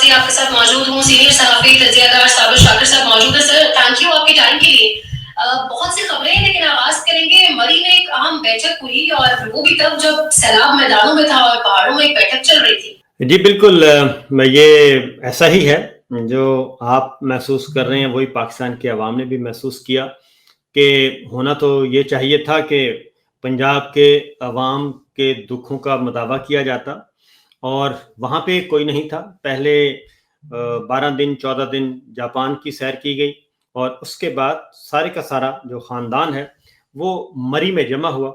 سے آپ کے ساتھ موجود ہوں. سینئر صحافی تجزیہ کار صابر شاکر صاحب موجود ہیں. سر تھینک یو آپ کے ٹائم کے لیے. بہت سی خبریں ہیں لیکن آغاز کریں گے. مری میں ایک اہم بیٹھک ہوئی اور وہ بھی تب جب سیلاب میدانوں میں تھا اور پہاڑوں میں ایک بیٹھک چل رہی تھی. جی بالکل، یہ ایسا ہی ہے جو آپ محسوس کر رہے ہیں وہی پاکستان کے عوام نے بھی محسوس کیا کہ ہونا تو یہ چاہیے تھا کہ پنجاب کے عوام کے دکھوں کا مداوع کیا جاتا، اور وہاں پہ کوئی نہیں تھا. پہلے 12 دن 14 دن جاپان کی سیر کی گئی اور اس کے بعد سارے کا سارا جو خاندان ہے وہ مری میں جمع ہوا.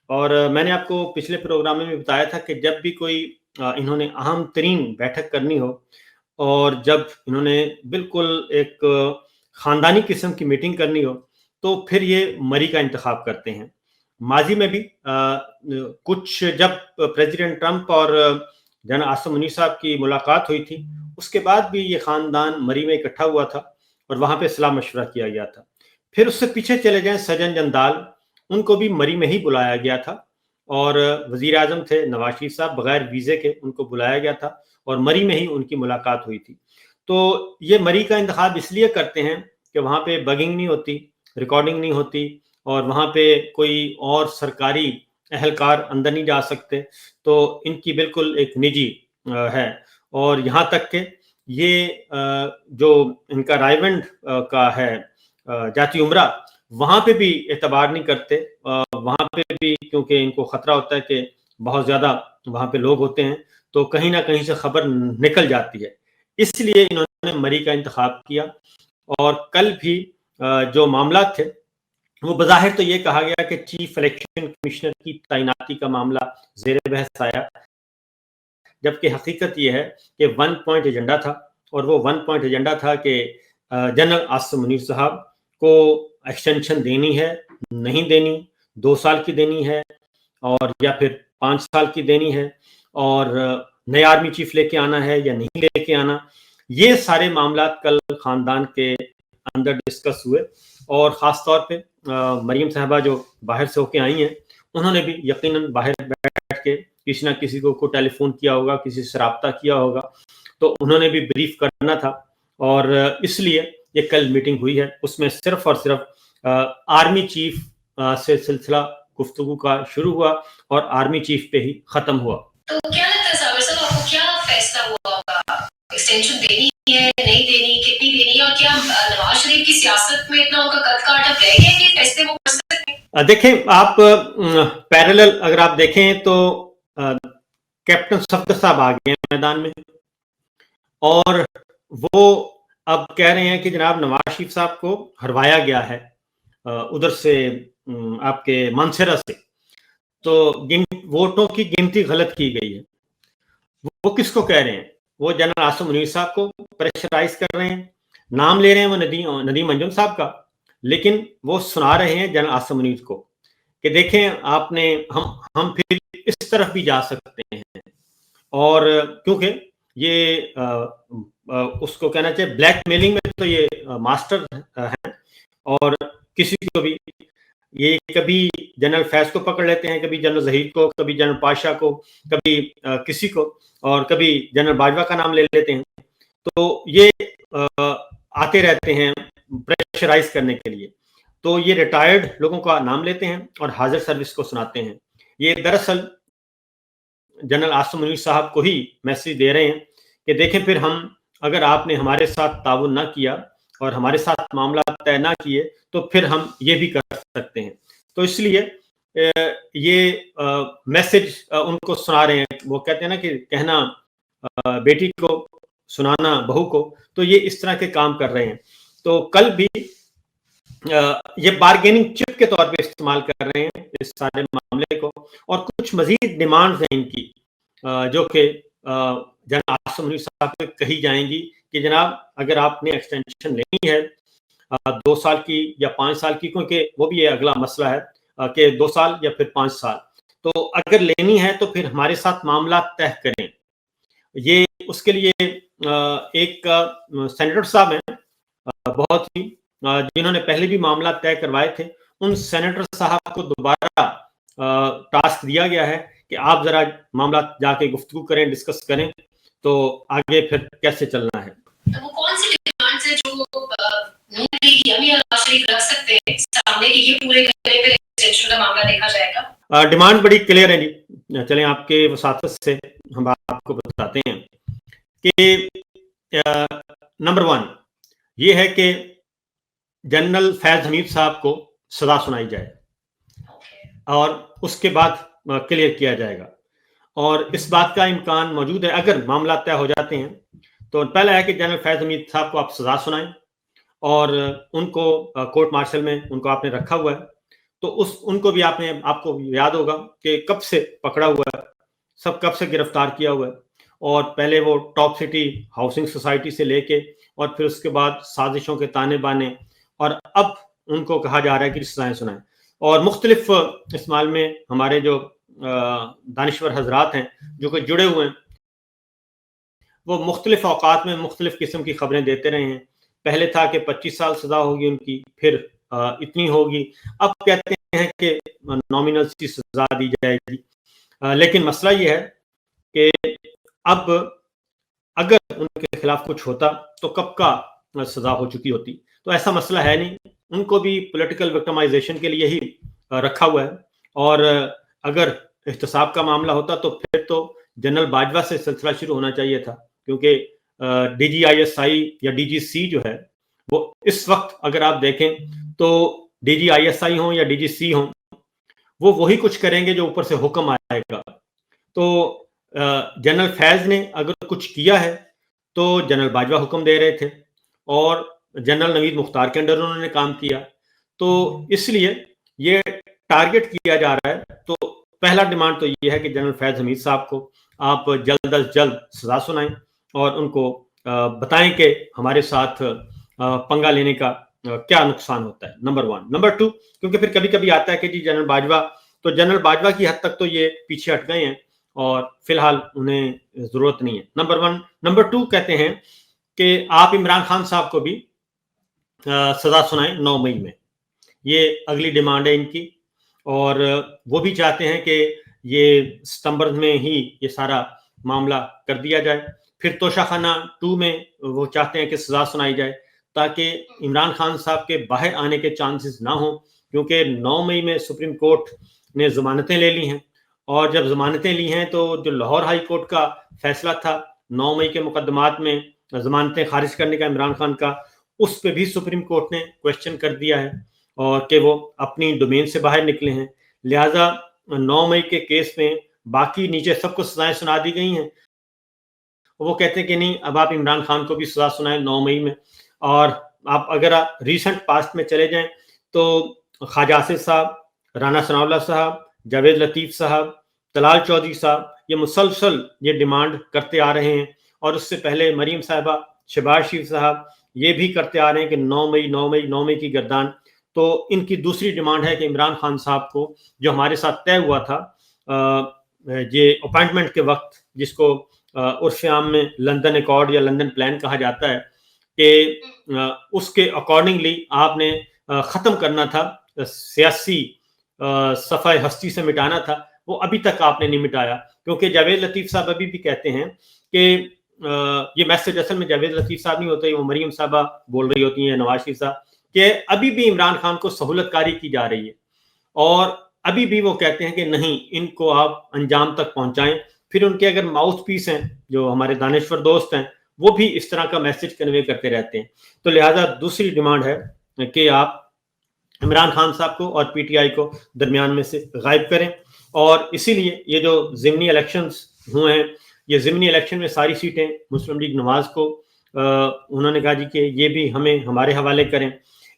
اور میں نے آپ کو پچھلے پروگرام میں بھی بتایا تھا کہ جب بھی کوئی انہوں نے اہم ترین بیٹھک کرنی ہو اور جب انہوں نے بالکل ایک خاندانی قسم کی میٹنگ کرنی ہو تو پھر یہ مری کا انتخاب کرتے ہیں. ماضی میں بھی کچھ جب پریزیڈنٹ ٹرمپ اور جنرل عاصم منیر صاحب کی ملاقات ہوئی تھی اس کے بعد بھی یہ خاندان مری میں اکٹھا ہوا تھا اور وہاں پہ صلاح مشورہ کیا گیا تھا. پھر اس سے پیچھے چلے جائیں سجن جندال، ان کو بھی مری میں ہی بلایا گیا تھا اور وزیر اعظم تھے نواز شریف صاحب، بغیر ویزے کے ان کو بلایا گیا تھا اور مری میں ہی ان کی ملاقات ہوئی تھی. تو یہ مری کا انتخاب اس لیے کرتے ہیں کہ وہاں پہ بگنگ نہیں ہوتی، ریکارڈنگ نہیں ہوتی اور وہاں پہ کوئی اور سرکاری اہلکار اندر نہیں جا سکتے. تو ان کی بالکل ایک نجی ہے. اور یہاں تک کہ یہ جو ان کا رائیونڈ کا ہے جاتی عمرہ، وہاں پہ بھی اعتبار نہیں کرتے. وہاں پہ بھی کیونکہ ان کو خطرہ ہوتا ہے کہ بہت زیادہ وہاں پہ لوگ ہوتے ہیں تو کہیں نہ کہیں سے خبر نکل جاتی ہے، اس لیے انہوں نے مری کا انتخاب کیا. اور کل بھی جو معاملات تھے وہ بظاہر تو یہ کہا گیا کہ چیف الیکشن کمشنر کی تعیناتی کا معاملہ زیر بحث آیا، جبکہ حقیقت یہ ہے کہ 1 پوائنٹ ایجنڈا تھا اور وہ 1 پوائنٹ ایجنڈا تھا کہ جنرل عاصم منیر صاحب کو ایکسٹینشن دینی ہے نہیں دینی، 2 سال کی دینی ہے اور یا پھر 5 سال کی دینی ہے، اور نئے آرمی چیف لے کے آنا ہے یا نہیں لے کے آنا. یہ سارے معاملات کل خاندان کے اندر ڈسکس ہوئے. اور خاص طور پہ مریم صاحبہ جو باہر سے ہو کے آئی ہیں انہوں نے بھی یقیناً باہر بیٹھ کے کسی نہ کسی کو ٹیلی فون کیا ہوگا، کسی سے رابطہ کیا ہوگا، تو انہوں نے بھی بریف کرنا تھا اور اس لیے یہ کل میٹنگ ہوئی ہے. اس میں صرف اور صرف آرمی چیف سے سلسلہ گفتگو کا شروع ہوا اور آرمی چیف پہ ہی ختم ہوا. تو کیا لگتا ہے صابر صاحب آپ کو کیا فیصلہ ہوا ہوگا؟ ایکسٹینشن دینی ہے نہیں دینی، کتنی دینی ہے، اور کیا نواز شریف کی سیاست میں اتنا ان کا قد کاٹا رہ گیا کہ فیصلے وہ کر سکتے ہیں؟ دیکھیں آپ پیرالل اگر آپ دیکھیں تو کیپٹن صفدر صاحب آ گئے ہیں میدان میں اور وہ اب کہہ رہے ہیں کہ جناب نواز شریف صاحب کو ہروایا گیا ہے ادھر سے آپ کے مانسیرا سے، تو ووٹوں کی گنتی غلط کی گئی ہے. وہ کس کو کہہ رہے ہیں؟ وہ جنرل عاصم منیر صاحب کو پریشرائز کر رہے ہیں. نام لے رہے ہیں وہ ندیم انجم صاحب کا، لیکن وہ سنا رہے ہیں جنرل عاصم منیر کو کہ دیکھیں آپ نے ہم پھر اس طرف بھی جا سکتے ہیں. اور کیونکہ یہ اس کو کہنا چاہیے بلیک میلنگ میں تو یہ ماسٹر ہیں، اور کسی کو بھی یہ کبھی جنرل فیض کو پکڑ لیتے ہیں، کبھی جنرل ظہیر کو، کبھی جنرل پاشا کو، کبھی کسی کو، اور کبھی جنرل باجوہ کا نام لے لیتے ہیں. تو یہ آتے رہتے ہیں پریشرائز کرنے کے لیے. تو یہ ریٹائرڈ لوگوں کا نام لیتے ہیں اور حاضر سروس کو سناتے ہیں. یہ دراصل جنرل عاصم منیر صاحب کو ہی میسج دے رہے ہیں کہ دیکھیں پھر ہم اگر آپ نے ہمارے ساتھ تعاون نہ کیا اور ہمارے ساتھ معاملات طے نہ کیے تو پھر ہم یہ بھی کر سکتے ہیں. تو اس لیے یہ میسج ان کو سنا رہے ہیں. وہ کہتے ہیں نا کہ کہنا بیٹی کو سنانا بہو کو، تو یہ اس طرح کے کام کر رہے ہیں. تو کل بھی یہ بارگیننگ چپ کے طور پہ استعمال کر رہے ہیں اس سارے معاملے کو، اور کچھ مزید ڈیمانڈز ہیں ان کی جو کہ جناب عاصم منیر صاحب پہ کہی جائیں گی کہ جناب اگر آپ نے ایکسٹینشن لینی ہے 2 سال کی یا 5 سال کی، کیونکہ وہ بھی یہ اگلا مسئلہ ہے کہ 2 سال یا پھر 5 سال، تو اگر لینی ہے تو پھر ہمارے ساتھ معاملات طے کریں. یہ اس کے لیے ایک سینیٹر صاحب ہیں بہت ہی جنہوں نے پہلے بھی معاملات طے کروائے تھے، ان سینیٹر صاحب کو دوبارہ ٹاسک دیا گیا ہے کہ آپ ذرا معاملات جا کے گفتگو کریں، ڈسکس کریں. تو آگے پھر کیسے چلنا ہے؟ تو وہ کون سی ڈیمانڈز ہیں جو نون لیگ یا نواز شریف رکھ سکتے ہیں سامنے کہ یہ پورے کرنے پہ ایکسٹینشن کا معاملہ دیکھا جائے گا؟ ڈیمانڈ بڑی کلیئر ہے جی. چلیں آپ کے وساطت سے ہم آپ کو بتاتے ہیں کہ نمبر 1 یہ ہے کہ جنرل فیض حمید صاحب کو سزا سنائی جائے اور اس کے بعد کلیئر کیا جائے گا. اور اس بات کا امکان موجود ہے اگر معاملات طے ہو جاتے ہیں تو پہلا ہے کہ جنرل فیض حمید صاحب کو آپ سزا سنائیں اور ان کو کورٹ مارشل میں ان کو آپ نے رکھا ہوا ہے. تو ان کو بھی آپ کو یاد ہوگا کہ کب سے پکڑا ہوا ہے, کب سے گرفتار کیا ہوا ہے, اور پہلے وہ ٹاپ سٹی ہاؤسنگ سوسائٹی سے لے کے اور پھر اس کے بعد سازشوں کے تانے بانے, اور اب ان کو کہا جا رہا ہے کہ سزائیں سنائیں. اور مختلف اس مال میں ہمارے جو دانشور حضرات ہیں جو کہ جڑے ہوئے ہیں وہ مختلف اوقات میں مختلف قسم کی خبریں دیتے رہے ہیں. پہلے تھا کہ 25 سال سزا ہوگی ان کی, پھر اتنی ہوگی, اب کہتے ہیں کہ نامینل سی سزا دی جائے گی. لیکن مسئلہ یہ ہے کہ اب اگر ان کے خلاف کچھ ہوتا تو کب کا سزا ہو چکی ہوتی. تو ایسا مسئلہ ہے نہیں, ان کو بھی پولیٹیکل وکٹمائزیشن کے لیے ہی رکھا ہوا ہے. اور اگر احتساب کا معاملہ ہوتا تو پھر تو جنرل باجوہ سے سلسلہ شروع ہونا چاہیے تھا, کیونکہ D G I S I یا ڈی جی سی جو ہے وہ اس وقت اگر آپ دیکھیں تو D G I S I ہوں یا ڈی جی سی ہوں وہ وہی کچھ کریں گے جو اوپر سے حکم آئے گا. تو جنرل فیض نے اگر کچھ کیا ہے تو جنرل باجوہ حکم دے رہے تھے اور جنرل نوید مختار کے انڈر انہوں نے کام کیا. تو اس لیے یہ ٹارگٹ کیا جا رہا ہے. تو پہلا ڈیمانڈ تو یہ ہے کہ جنرل فیض حمید صاحب کو آپ جلد از جلد سزا سنائیں اور ان کو بتائیں کہ ہمارے ساتھ پنگا لینے کا کیا نقصان ہوتا ہے. نمبر 1. نمبر 2, کیونکہ پھر کبھی کبھی آتا ہے کہ جی جنرل باجوہ کی حد تک تو یہ پیچھے ہٹ گئے ہیں اور فی الحال انہیں ضرورت نہیں ہے. نمبر 1. نمبر 2 کہتے ہیں کہ آپ عمران خان صاحب کو بھی سزا سنائیں 9 مئی میں. یہ اگلی ڈیمانڈ ہے ان کی, اور وہ بھی چاہتے ہیں کہ یہ ستمبر میں ہی یہ سارا معاملہ کر دیا جائے. پھر توشہ خانہ 2 میں وہ چاہتے ہیں کہ سزا سنائی جائے تاکہ عمران خان صاحب کے باہر آنے کے چانسز نہ ہوں, کیونکہ 9 مئی میں سپریم کورٹ نے ضمانتیں لے لی ہیں, اور جب ضمانتیں لی ہیں تو جو لاہور ہائی کورٹ کا فیصلہ تھا 9 مئی کے مقدمات میں ضمانتیں خارج کرنے کا عمران خان کا, اس پہ بھی سپریم کورٹ نے کویشچن کر دیا ہے اور کہ وہ اپنی ڈومین سے باہر نکلے ہیں. لہٰذا 9 مئی کے کیس میں باقی نیچے سب کو سزائیں سنا دی گئی ہیں. وہ کہتے ہیں کہ نہیں, اب آپ عمران خان کو بھی سزا سنائیں 9 مئی میں. اور آپ اگر ریسنٹ پاسٹ میں چلے جائیں تو خواجہ آصف صاحب, رانا ثناء اللہ صاحب, جاوید لطیف صاحب, طلال چودھری صاحب یہ مسلسل یہ ڈیمانڈ کرتے آ رہے ہیں, اور اس سے پہلے مریم صاحبہ, شہباز شریف صاحب یہ بھی کرتے آ رہے ہیں کہ 9 مئی کی گردان. تو ان کی دوسری ڈیمانڈ ہے کہ عمران خان صاحب کو جو ہمارے ساتھ طے ہوا تھا یہ اپائنٹمنٹ کے وقت, جس کو عرف عام میں لندن ایکارڈ یا لندن پلان کہا جاتا ہے, کہ اس کے اکارڈنگلی آپ نے ختم کرنا تھا, سیاسی صفحہ ہستی سے مٹانا تھا, وہ ابھی تک آپ نے نہیں مٹایا. کیونکہ جاوید لطیف صاحب ابھی بھی کہتے ہیں کہ یہ میسج اصل میں جاوید لطیف صاحب نہیں ہوتے, وہ مریم صاحبہ بول رہی ہوتی ہیں, نواز شریف صاحب, کہ ابھی بھی عمران خان کو سہولت کاری کی جا رہی ہے, اور ابھی بھی وہ کہتے ہیں کہ نہیں, ان کو آپ انجام تک پہنچائیں. پھر ان کے اگر ماؤتھ پیس ہیں جو ہمارے دانشور دوست ہیں وہ بھی اس طرح کا میسج کنوے کرتے رہتے ہیں. تو لہٰذا دوسری ڈیمانڈ ہے کہ آپ عمران خان صاحب کو اور پی ٹی آئی کو درمیان میں سے غائب کریں. اور اسی لیے یہ جو ضمنی الیکشنز ہوئے ہیں, یہ ضمنی الیکشن میں ساری سیٹیں مسلم لیگ نواز کو انہوں نے کہا جی کہ یہ بھی ہمیں ہمارے حوالے کریں.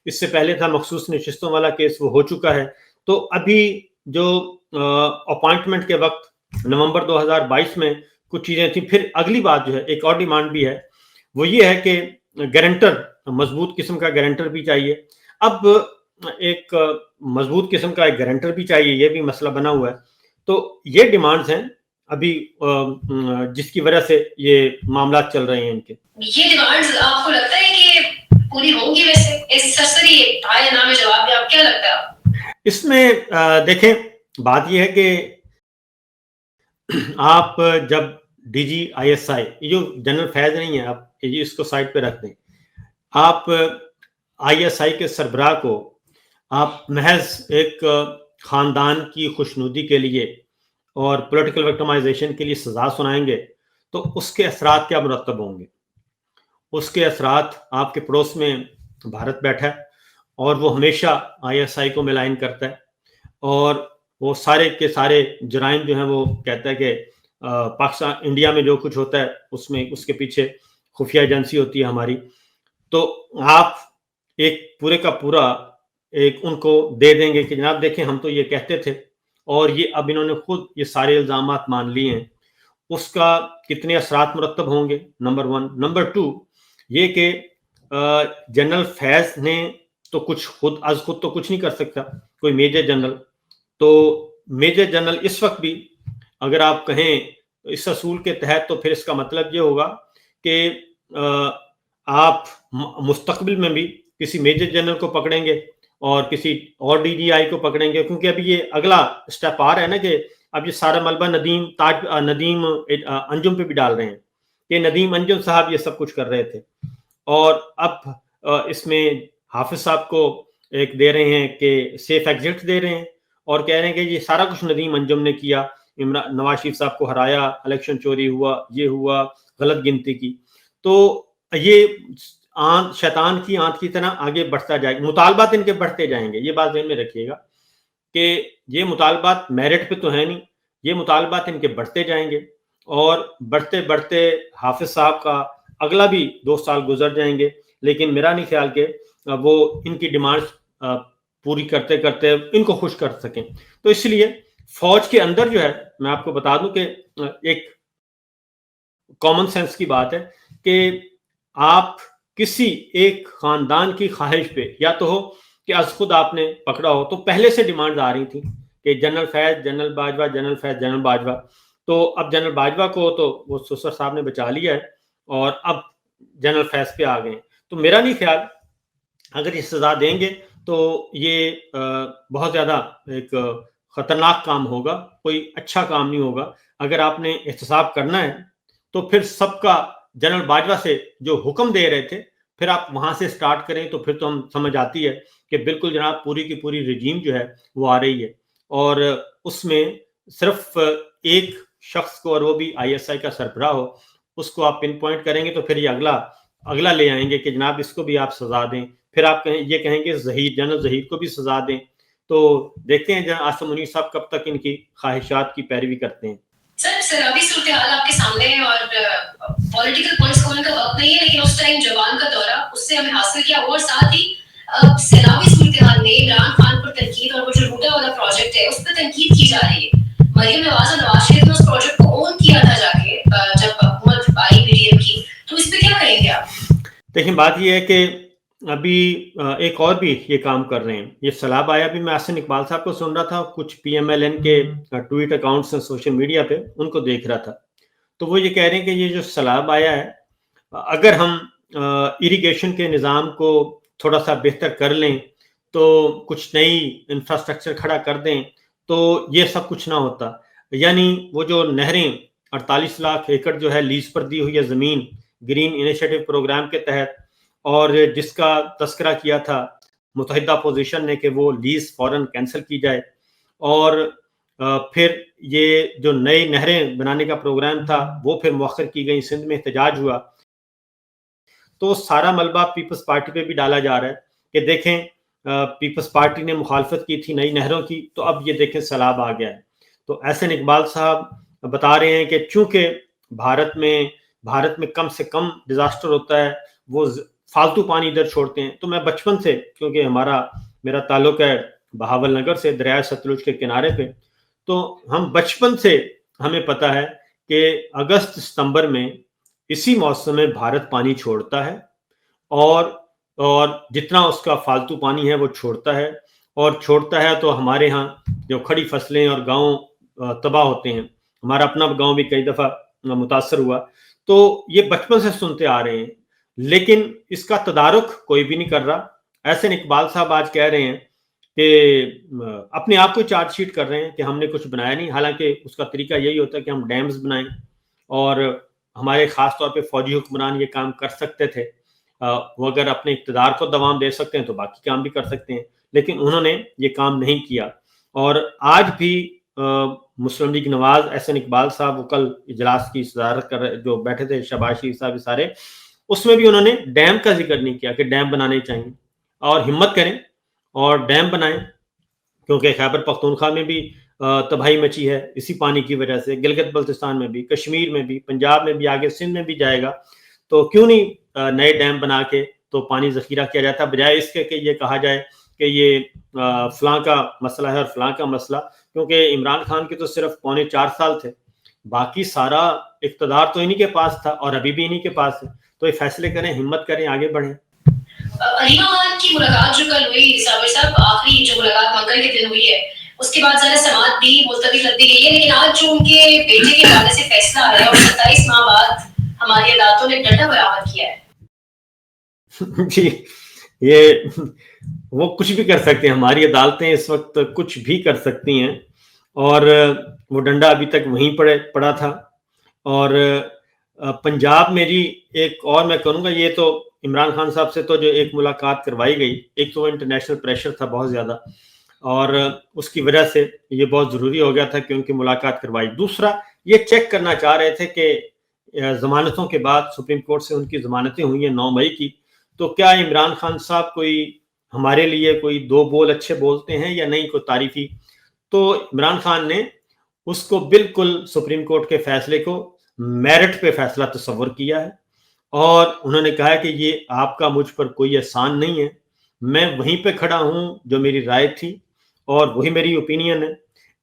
اس سے پہلے تھا مخصوص نشستوں والا کیس, وہ ہو چکا ہے. تو ابھی جو اپوائنٹمنٹ کے وقت نومبر 2022 میں کچھ چیزیں تھیں. پھر اگلی بات جو ہے, ایک اور ڈیمانڈ بھی ہے, وہ یہ ہے کہ گارنٹر, مضبوط قسم کا گارنٹر بھی چاہیے. اب ایک مضبوط قسم کا ایک گارنٹر بھی چاہیے, یہ بھی مسئلہ بنا ہوا ہے. تو یہ ڈیمانڈز ہیں ابھی جس کی وجہ سے یہ معاملات چل رہے ہیں ان کے. یہ ڈیمانڈز آپ کو لگتا ہے کہ پوری ہوں گی؟ ویسے اس سرسری آئے نام جواب میں آپ کیا لگتا ہے آپ؟ اس میں دیکھیں بات یہ ہے کہ آپ جب D G I S I, یہ جو جنرل فیض نہیں ہے، آپ یہ اس کو سائڈ پہ رکھ دیں. آپ آئی ایس آئی کے سربراہ کو آپ محض ایک خاندان کی خوشنودی کے لیے اور پولیٹیکل وکٹمائزیشن کے لیے سزا سنائیں گے تو اس کے اثرات کیا مرتب ہوں گے؟ اس کے اثرات آپ کے پڑوس میں بھارت بیٹھا ہے اور وہ ہمیشہ آئی ایس آئی کو ملائن کرتا ہے اور وہ سارے کے سارے جرائم جو ہیں وہ کہتا ہے کہ پاکستان انڈیا میں جو کچھ ہوتا ہے اس میں اس کے پیچھے خفیہ ایجنسی ہوتی ہے ہماری. تو آپ ایک پورے کا پورا ایک ان کو دے دیں گے کہ جناب دیکھیں ہم تو یہ کہتے تھے اور یہ اب انہوں نے خود یہ سارے الزامات مان لیے ہیں. اس کا کتنے اثرات مرتب ہوں گے، نمبر 1. نمبر 2 یہ کہ جنرل فیض نے تو کچھ خود تو کچھ نہیں کر سکتا کوئی میجر جنرل. تو میجر جنرل اس وقت بھی اگر آپ کہیں اس اصول کے تحت تو پھر اس کا مطلب یہ ہوگا کہ آپ مستقبل میں بھی کسی میجر جنرل کو پکڑیں گے اور کسی اور ڈی جی آئی کو پکڑیں گے، کیونکہ ابھی یہ اگلا اسٹیپ آ رہا ہے نا کہ اب یہ سارا ملبہ ندیم انجم پہ بھی ڈال رہے ہیں کہ ندیم انجم صاحب یہ سب کچھ کر رہے تھے. اور اب اس میں حافظ صاحب کو ایک دے رہے ہیں کہ سیف ایگزٹ دے رہے ہیں اور کہہ رہے ہیں کہ یہ سارا کچھ ندیم انجم نے کیا، نواز شریف صاحب کو ہرایا، الیکشن چوری ہوا، یہ ہوا، غلط گنتی کی. تو یہ شیطان کی آنت کی طرح آگے بڑھتا جائے گا. مطالبات ان کے بڑھتے جائیں گے، یہ بات ذہن میں رکھیے گا کہ یہ مطالبات میرٹ پہ تو ہے نہیں، یہ مطالبات ان کے بڑھتے جائیں گے اور بڑھتے بڑھتے حافظ صاحب کا اگلا بھی 2 سال گزر جائیں گے، لیکن میرا نہیں خیال کہ وہ ان کی ڈیمانڈز پوری کرتے کرتے ان کو خوش کر سکیں. تو اس لیے فوج کے اندر جو ہے میں آپ کو بتا دوں کہ ایک کامن سینس کی بات ہے کہ آپ کسی ایک خاندان کی خواہش پہ یا تو ہو کہ از خود آپ نے پکڑا ہو، تو پہلے سے ڈیمانڈ آ رہی تھی کہ جنرل فیض، جنرل باجوہ، جنرل فیض، جنرل باجوہ. تو اب جنرل باجوہ کو تو وہ سسر صاحب نے بچا لیا ہے اور اب جنرل فیض پہ آ گئے. تو میرا نہیں خیال اگر یہ سزا دیں گے تو یہ بہت زیادہ ایک خطرناک کام ہوگا، کوئی اچھا کام نہیں ہوگا. اگر آپ نے احتساب کرنا ہے تو پھر سب کا جنرل باجوہ سے جو حکم دے رہے تھے پھر آپ وہاں سے سٹارٹ کریں تو پھر تو ہم سمجھ آتی ہے کہ بالکل جناب پوری کی پوری رجیم جو ہے وہ آ رہی ہے اور اس میں صرف ایک شخص کو اور وہ بھی آئی ایس آئی کا سربراہ ہو اس کو آپ پن پوائنٹ کریں گے تو پھر یہ اگلا لے آئیں گے کہ جناب اس کو بھی آپ سزا دیں. پھر آپ یہ کہیں گے جنرل ظہیر کو بھی سزا دیں. تو دیکھتے ہیں جناب عاصم منیر صاحب کب تک ان کی خواہشات کی پیروی کرتے ہیں. سر ابھی صورتحال آپ کے سامنے ہے اور پولیٹیکل پوائنٹس کھولنے کا وقت نہیں ہے، لیکن اس ٹائم جوان کا دورہ اس سے ہمیں حاصل کیا اور ساتھ ہی سیلابی صورتحال میں عمران خان پر تنقید اور وہ جو روٹا والا پروجیکٹ ہے اس پہ تنقید کی جا رہی ہے. مریم نواز اور نواز شریف نے اس پروجیکٹ کو اون کیا تھا جا کے جب حکومت آئی پی ڈی ایم کی، تو اس پہ کیا کہیں گے آپ؟ دیکھیں بات یہ ہے کہ ابھی ایک اور بھی یہ کام کر رہے ہیں. یہ سیلاب آیا بھی میں احسن اقبال صاحب کو سن رہا تھا، کچھ پی ایم ایل این کے ٹویٹ اکاؤنٹس ہیں سوشل میڈیا پہ ان کو دیکھ رہا تھا. تو وہ یہ کہہ رہے ہیں کہ یہ جو سیلاب آیا ہے اگر ہم اریگیشن کے نظام کو تھوڑا سا بہتر کر لیں تو کچھ نئی انفراسٹرکچر کھڑا کر دیں تو یہ سب کچھ نہ ہوتا. یعنی وہ جو نہریں 48 لاکھ ایکڑ جو ہے لیز پر دی ہوئی ہے زمین گرین انیشیٹو پروگرام کے تحت اور جس کا تذکرہ کیا تھا متحدہ اپوزیشن نے کہ وہ لیز فوراً کینسل کی جائے اور پھر یہ جو نئی نہریں بنانے کا پروگرام تھا وہ پھر مؤخر کی گئی، سندھ میں احتجاج ہوا. تو سارا ملبہ پیپلز پارٹی پہ بھی ڈالا جا رہا ہے کہ دیکھیں پیپلز پارٹی نے مخالفت کی تھی نئی نہروں کی تو اب یہ دیکھیں سیلاب آ گیا ہے. تو احسن اقبال صاحب بتا رہے ہیں کہ چونکہ بھارت میں کم سے کم ڈیزاسٹر ہوتا ہے، وہ فالتو پانی ادھر چھوڑتے ہیں. تو میں بچپن سے کیونکہ میرا تعلق ہے بہاول نگر سے دریائے ستلج کے کنارے پہ، تو ہم بچپن سے ہمیں پتہ ہے کہ اگست ستمبر میں اسی موسم میں بھارت پانی چھوڑتا ہے اور جتنا اس کا فالتو پانی ہے وہ چھوڑتا ہے تو ہمارے ہاں جو کھڑی فصلیں اور گاؤں تباہ ہوتے ہیں. ہمارا اپنا گاؤں بھی کئی دفعہ متاثر ہوا. تو یہ بچپن سے سنتے آ رہے ہیں لیکن اس کا تدارک کوئی بھی نہیں کر رہا. احسن اقبال صاحب آج کہہ رہے ہیں کہ اپنے آپ کو چارج شیٹ کر رہے ہیں کہ ہم نے کچھ بنایا نہیں، حالانکہ اس کا طریقہ یہی ہوتا ہے کہ ہم ڈیمز بنائیں اور ہمارے خاص طور پہ فوجی حکمران یہ کام کر سکتے تھے. وہ اگر اپنے اقتدار کو دوام دے سکتے ہیں تو باقی کام بھی کر سکتے ہیں, لیکن انہوں نے یہ کام نہیں کیا. اور آج بھی مسلم لیگ نواز احسن اقبال صاحب وہ کل اجلاس کی صدارت کر رہے جو بیٹھے تھے, شہباز شریف صاحب سارے, اس میں بھی انہوں نے ڈیم کا ذکر نہیں کیا کہ ڈیم بنانے چاہیے, اور ہمت کریں اور ڈیم بنائیں, کیونکہ خیبر پختونخوا میں بھی تباہی مچی ہے اسی پانی کی وجہ سے, گلگت بلتستان میں بھی, کشمیر میں بھی, پنجاب میں بھی, آگے سندھ میں بھی جائے گا. تو کیوں نہیں نئے ڈیم بنا کے تو پانی ذخیرہ کیا جاتا, بجائے اس کے کہ یہ کہا جائے کہ یہ فلاں کا مسئلہ ہے اور فلاں کا مسئلہ, کیونکہ عمران خان کے تو صرف 4.25 سال تھے, باقی سارا اقتدار تو انہی کے پاس تھا اور ابھی بھی انہی کے پاس ہے. تو یہ فیصلے کریں, ہمت کریں, آگے بڑھیں. علیمہ خان کی ملاقات جو کل ہوئی صابر صاحب, آخری جو ملاقات منگل کے دن ہوئی ہے, اس کے بعد ذرا سماعت بھی ملتوی کر دی گئی ہے, لیکن آج جو ان کے بیٹے کے حوالے سے فیصلہ آیا اور 27 ماہ بعد ہماری عدالتوں نے ڈنڈا برآمد کیا ہے. جی, یہ وہ کچھ بھی کر سکتے ہیں, ہماری عدالتیں اس وقت کچھ بھی کر سکتی ہیں, اور وہ ڈنڈا ابھی تک وہیں پڑا تھا. اور پنجاب میں جی ایک اور میں کروں گا, یہ تو عمران خان صاحب سے تو جو ایک ملاقات کروائی گئی, ایک تو انٹرنیشنل پریشر تھا بہت زیادہ, اور اس کی وجہ سے یہ بہت ضروری ہو گیا تھا کہ ان کی ملاقات کروائی. دوسرا یہ چیک کرنا چاہ رہے تھے کہ ضمانتوں کے بعد سپریم کورٹ سے ان کی ضمانتیں ہوئی ہیں 9 مئی کی, تو کیا عمران خان صاحب کوئی ہمارے لیے کوئی 2 بول اچھے بولتے ہیں یا نہیں, کوئی تعریفی. تو عمران خان نے اس کو بالکل سپریم کورٹ کے فیصلے کو میرٹ پہ فیصلہ تصور کیا ہے, اور انہوں نے کہا کہ یہ آپ کا مجھ پر کوئی احسان نہیں ہے, میں وہیں پہ کھڑا ہوں جو میری رائے تھی اور وہی میری اوپینین ہے.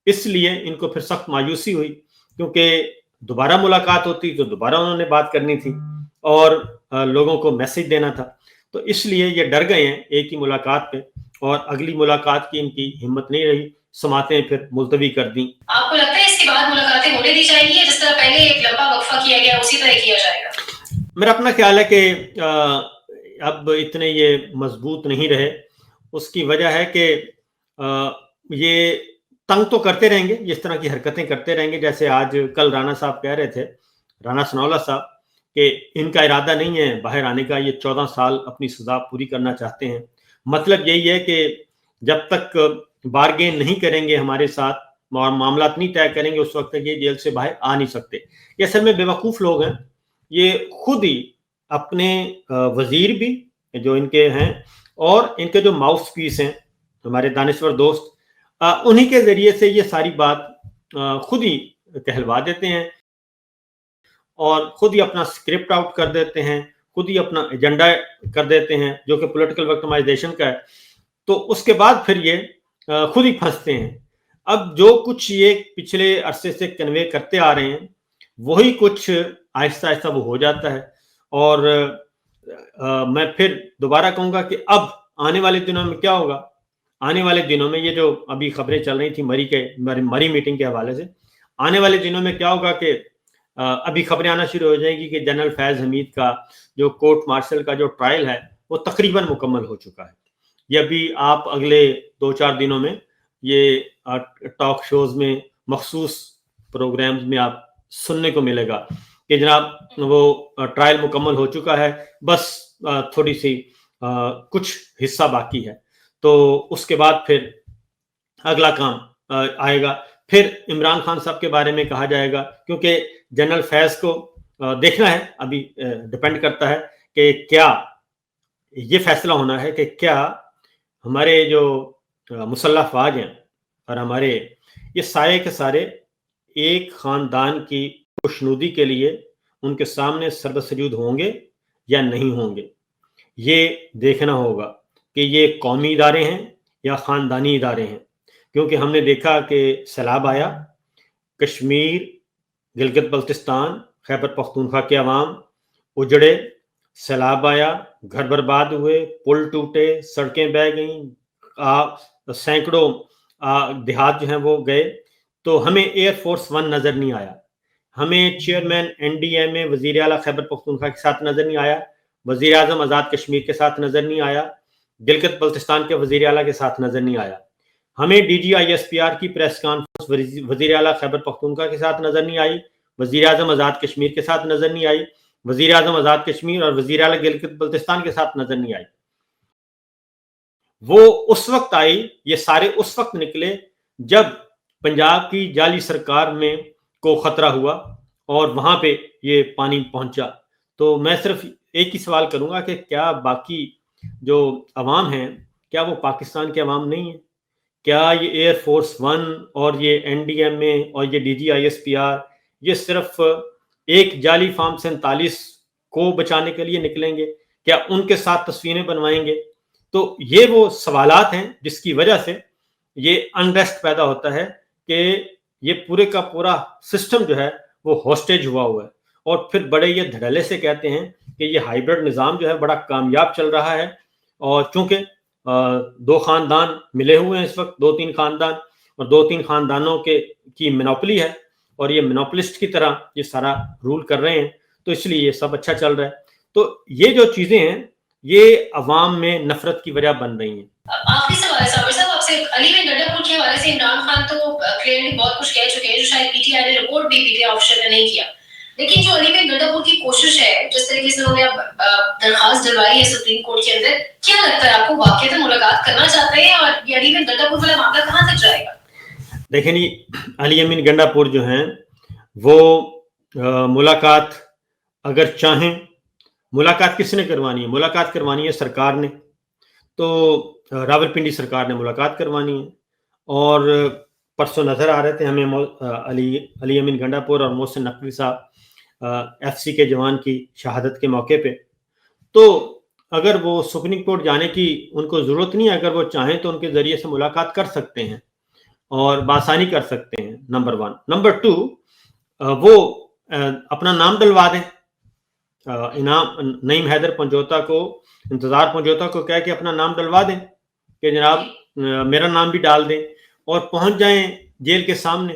اس لیے ان کو پھر سخت مایوسی ہوئی, کیونکہ دوبارہ ملاقات ہوتی تو دوبارہ انہوں نے بات کرنی تھی اور لوگوں کو میسج دینا تھا. تو اس لیے یہ ڈر گئے ہیں ایک ہی ملاقات پہ, اور اگلی ملاقات کی ان کی ہمت نہیں رہی, سماعتیں پھر ملتوی کر دیں. آپ کو لگتا ہے اس کے بعد ملاقاتیں ہونے دی جائیں گی, جس طرح پہلے ایک لمبا وقفہ کیا گیا اسی طرح کیا جائے گا؟ میرا اپنا خیال ہے کہ اب اتنے یہ مضبوط نہیں رہے. اس کی وجہ ہے کہ یہ تنگ تو کرتے رہیں گے, اس طرح کی حرکتیں کرتے رہیں گے. جیسے آج کل رانا صاحب کہہ رہے تھے, رانا ثناءاللہ صاحب, کہ ان کا ارادہ نہیں ہے باہر آنے کا, یہ 14 سال اپنی سزا پوری کرنا چاہتے ہیں. مطلب یہی ہے کہ جب تک بارگین نہیں کریں گے ہمارے ساتھ اور معاملات نہیں طے کریں گے, اس وقت تک یہ جیل سے باہر آ نہیں سکتے. یہ اصل میں بے وقوف لوگ ہیں, یہ خود ہی اپنے وزیر بھی جو ان کے ہیں اور ان کے جو ماؤتھ پیس ہیں ہمارے دانشور دوست, انہی کے ذریعے سے یہ ساری بات خود ہی کہلوا دیتے ہیں اور خود ہی اپنا اسکرپٹ آؤٹ کر دیتے ہیں, خود ہی اپنا ایجنڈا کر دیتے ہیں جو کہ پولیٹیکل وکٹمائزیشن کا ہے. تو اس کے بعد پھر یہ خود ہی پھنستے ہیں. اب جو کچھ یہ پچھلے عرصے سے کنوے کرتے آ رہے ہیں وہی کچھ آہستہ آہستہ وہ ہو جاتا ہے. اور میں پھر دوبارہ کہوں گا کہ اب آنے والے دنوں میں کیا ہوگا, آنے والے دنوں میں یہ جو ابھی خبریں چل رہی تھیں مری میٹنگ کے حوالے سے, آنے والے دنوں میں کیا ہوگا کہ ابھی خبریں آنا شروع ہو جائیں گی کہ جنرل فیض حمید کا جو کورٹ مارشل کا جو ٹرائل ہے وہ تقریباً مکمل ہو چکا ہے. یہ ابھی آپ اگلے 2-4 دنوں میں یہ ٹاک شوز میں مخصوص پروگرامز میں آپ سننے کو ملے گا کہ جناب وہ ٹرائل مکمل ہو چکا ہے, بس تھوڑی سی کچھ حصہ باقی ہے. تو اس کے بعد پھر اگلا کام آئے گا, پھر عمران خان صاحب کے بارے میں کہا جائے گا, کیونکہ جنرل فیض کو دیکھنا ہے, ابھی ڈپینڈ کرتا ہے کہ کیا یہ فیصلہ ہونا ہے کہ کیا ہمارے جو مسلح افواج ہیں اور ہمارے یہ سارے کے سارے ایک خاندان کی خوشنودی کے لیے ان کے سامنے سربسجود ہوں گے یا نہیں ہوں گے. یہ دیکھنا ہوگا کہ یہ قومی ادارے ہیں یا خاندانی ادارے ہیں, کیونکہ ہم نے دیکھا کہ سیلاب آیا, کشمیر, گلگت بلتستان, خیبر پختونخوا کے عوام اجڑے, سیلاب آیا, گھر برباد ہوئے, پل ٹوٹے, سڑکیں بہہ گئیں, سینکڑوں دیہات جو ہیں وہ گئے. تو ہمیں ایئر فورس 1 نظر نہیں آیا, ہمیں چیئرمین NDMA وزیر اعلیٰ خیبر پختونخوا کے ساتھ نظر نہیں آیا, وزیر اعظم آزاد کشمیر کے ساتھ نظر نہیں آیا, گلگت بلتستان کے وزیر اعلیٰ کے ساتھ نظر نہیں آیا, ہمیں DG ISPR کی پریس کانفرنس وزیر اعلیٰ خیبر پختونخوا کے ساتھ نظر نہیں آئی, وزیر اعظم آزاد کشمیر کے ساتھ نظر نہیں آئی، وزیر اعظم آزاد کشمیر اور وزیر اعلیٰ گلگت بلتستان کے ساتھ نظر نہیں آئی. وہ اس وقت آئی، یہ سارے اس وقت نکلے جب پنجاب کی جعلی سرکار میں کو خطرہ ہوا اور وہاں پہ یہ پانی پہنچا. تو میں صرف ایک ہی سوال کروں گا کہ کیا باقی جو عوام ہیں کیا وہ پاکستان کے عوام نہیں ہیں؟ کیا یہ ایئر فورس ون اور یہ این ڈی ایم اے اور یہ D G I S P R یہ صرف ایک جعلی فارم 47 کو بچانے کے لیے نکلیں گے؟ کیا ان کے ساتھ تصویریں بنوائیں گے؟ تو یہ وہ سوالات ہیں جس کی وجہ سے یہ انریسٹ پیدا ہوتا ہے کہ یہ پورے کا پورا سسٹم جو ہے وہ ہوسٹیج ہوا ہے. اور پھر بڑے یہ دھڑلے سے کہتے ہیں کہ یہ ہائیبرڈ نظام جو ہے بڑا کامیاب چل رہا ہے، اور چونکہ دو خاندان ملے ہوئے ہیں اس وقت، 2-3 خاندان، اور 2-3 خاندانوں کی منوپلی ہے اور یہ منوپلسٹ کی طرح یہ سارا رول کر رہے ہیں، تو اس لیے یہ سب اچھا چل رہا ہے. تو یہ جو چیزیں ہیں یہ عوام میں نفرت کی وجہ بن رہی ہیں. آخری سوال ہے صابر صاحب آپ سے، علی میں گنڈا پور کے حوالے سے عمران خان تو کلیئرلی بہت کچھ کہہ چکے ہیں جو شاید پی ٹی آئی نے رپورٹ بھی پی ٹی آئی آفیشل نے نہیں کیا، لیکن جو علی میں گنڈا پور کی کوشش ہے جس طریقے سے انہوں نے اب درخواست ڈلوائی ہے سپریم کورٹ کے اندر، کیا لگتا ہے آپ کو واقعی ملاقات کرنا چاہتے ہیں اور یہ علی میں گنڈا پور والا معاملہ کہاں تک جائے گا؟ دیکھیں جی، علی امین گنڈا پور جو ہیں وہ ملاقات اگر چاہیں، ملاقات کس نے کروانی ہے؟ ملاقات کروانی ہے سرکار نے. تو راولپنڈی سرکار نے ملاقات کروانی ہے، اور پرسوں نظر آ رہے تھے ہمیں علی امین گنڈا پور اور محسن نقوی صاحب ایف سی کے جوان کی شہادت کے موقع پہ. تو اگر وہ سپریم کورٹ جانے کی ان کو ضرورت نہیں ہے، اگر وہ چاہیں تو ان کے ذریعے سے ملاقات کر سکتے ہیں اور بآسانی کر سکتے ہیں، نمبر 1. نمبر 2، وہ اپنا نام ڈلوا دیں. نعیم حیدر پنجوتا کو، انتظار پنجوتا کو کہہ کے اپنا نام ڈلوا دیں کہ جناب میرا نام بھی ڈال دیں، اور پہنچ جائیں جیل کے سامنے.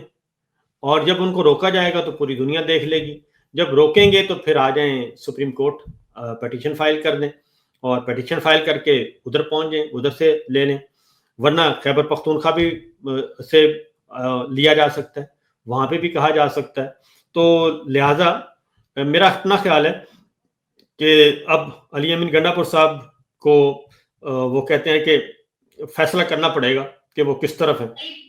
اور جب ان کو روکا جائے گا تو پوری دنیا دیکھ لے گی، جب روکیں گے تو پھر آ جائیں سپریم کورٹ، پیٹیشن فائل کر دیں، اور پیٹیشن فائل کر کے ادھر پہنچ جائیں، ادھر سے لے لیں. ورنہ خیبر پختونخوا بھی سے لیا جا سکتا ہے، وہاں پہ بھی کہا جا سکتا ہے. تو لہٰذا میرا اپنا خیال ہے کہ اب علی امین گنڈا پور صاحب کو وہ کہتے ہیں کہ فیصلہ کرنا پڑے گا کہ وہ کس طرف ہیں.